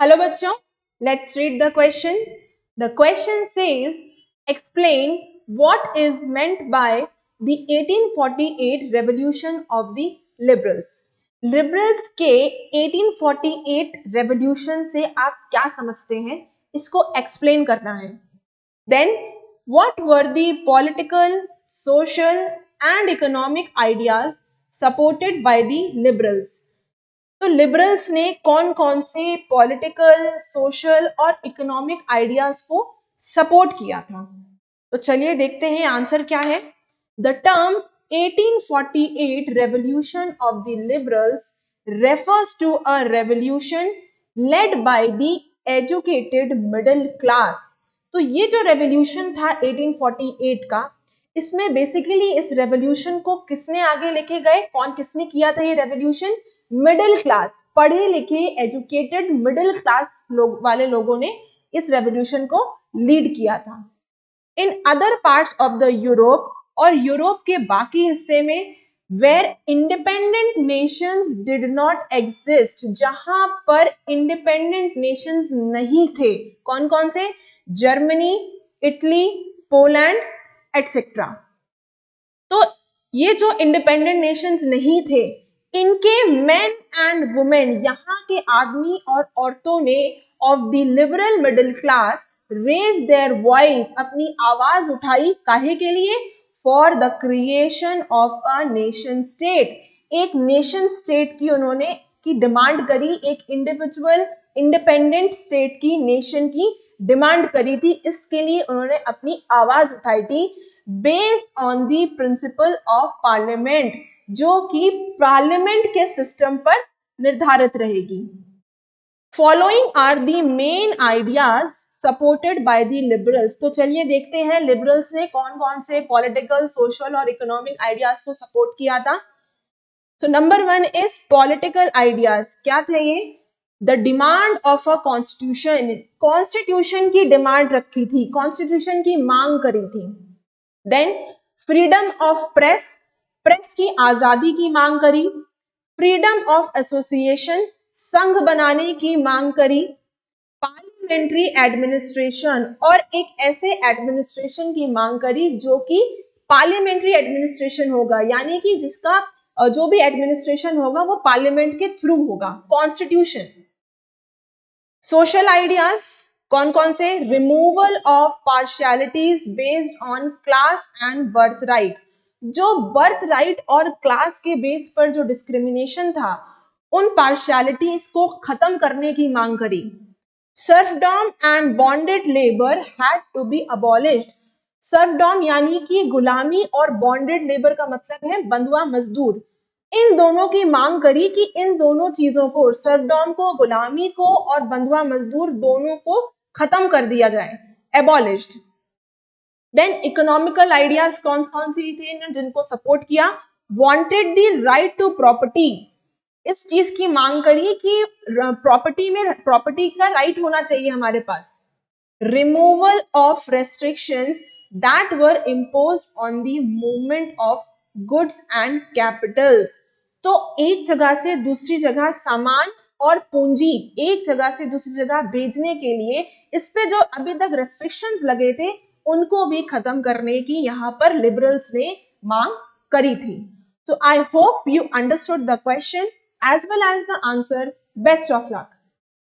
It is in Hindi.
Hello बच्चों, let's read the question. The question says, explain what is meant by the 1848 revolution of the liberals. Liberals के 1848 revolution से आप क्या समझते हैं, इसको explain करना है. Then, what were the political, social and economic ideas supported by the liberals? तो लिबरल्स ने कौन कौन से पॉलिटिकल, सोशल और इकोनॉमिक आइडियाज को सपोर्ट किया था. तो चलिए देखते हैं आंसर क्या है. The term 1848 revolution of the liberals refers to a revolution led by the educated middle class. तो ये जो रेवोल्यूशन था 1848 का, इसमें बेसिकली इस रेवोल्यूशन को किसने आगे लेके गए, कौन किसने किया था ये रेवोल्यूशन? मिडिल क्लास, पढ़े लिखे एजुकेटेड मिडिल क्लास वाले लोगों ने इस रेवोल्यूशन को लीड किया था. In other parts of the Europe, और यूरोप के बाकी हिस्से में, where independent nations did not exist, जहां पर इंडिपेंडेंट नेशंस नहीं थे. कौन कौन से? Germany, Italy, Poland etcetera. तो ये जो इंडिपेंडेंट नेशंस नहीं थे, इनके मेन एंड वुमेन, यहाँ के आदमी और औरतों ने of the liberal middle class raise their voice, अपनी आवाज उठाई. काहे के लिए? For the creation of a nation state. एक नेशन स्टेट की उन्होंने की डिमांड करी, एक इंडिविजुअल इंडिपेंडेंट स्टेट की, नेशन की डिमांड करी थी. इसके लिए उन्होंने अपनी आवाज उठाई थी based on the principle of parliament, जो कि पार्लियामेंट के सिस्टम पर निर्धारित रहेगी. Following are the main ideas supported by the liberals. तो चलिए देखते हैं लिबरल्स ने कौन कौन से पॉलिटिकल, सोशल और इकोनॉमिक आइडियाज को सपोर्ट किया था. So number 1 is political ideas. क्या थे ये? The demand of a constitution. Constitution की डिमांड रखी थी, कॉन्स्टिट्यूशन की मांग करी थी. Then freedom of press, press की आजादी की मांग करी. फ्रीडम ऑफ एसोसिएशन, संघ बनाने की मांग करी. पार्लियामेंट्री एडमिनिस्ट्रेशन, और एक ऐसे एडमिनिस्ट्रेशन की मांग करी जो कि पार्लियामेंट्री एडमिनिस्ट्रेशन होगा, यानी कि जिसका जो भी एडमिनिस्ट्रेशन होगा वो पार्लियामेंट के थ्रू होगा. कॉन्स्टिट्यूशन. सोशल आइडियाज कौन कौन से? Removal of partialities based on class and birth rights. जो बर्थ राइट और क्लास के बेस पर जो डिस्क्रिमिनेशन था, उन पार्शियलिटीज को खत्म करने की मांग करी. Serfdom and bonded labour had to be abolished. Serfdom यानी कि गुलामी, और बॉन्डेड लेबर का मतलब है बंधुआ मजदूर. इन दोनों की मांग करी कि इन दोनों चीजों को, सर्फडॉम को, गुलामी को और बंधुआ मजदूर दोनों को खत्म कर दिया जाए, एबॉलिश्ड. देन इकोनॉमिकल आइडियाज कौन कौन सी थे जिनको सपोर्ट किया? Wanted the right to property. इस चीज की मांग करी कि प्रॉपर्टी में, प्रॉपर्टी का राइट होना चाहिए हमारे पास. Removal of restrictions that were imposed on the movement of goods and capitals. तो एक जगह से दूसरी जगह सामान और पूंजी एक जगह से दूसरी जगह भेजने के लिए इस पे जो अभी तक रेस्ट्रिक्शंस लगे थे, उनको भी खत्म करने की यहाँ पर लिबरल्स ने मांग करी थी. So I hope you understood the question as well as the answer. Best of luck.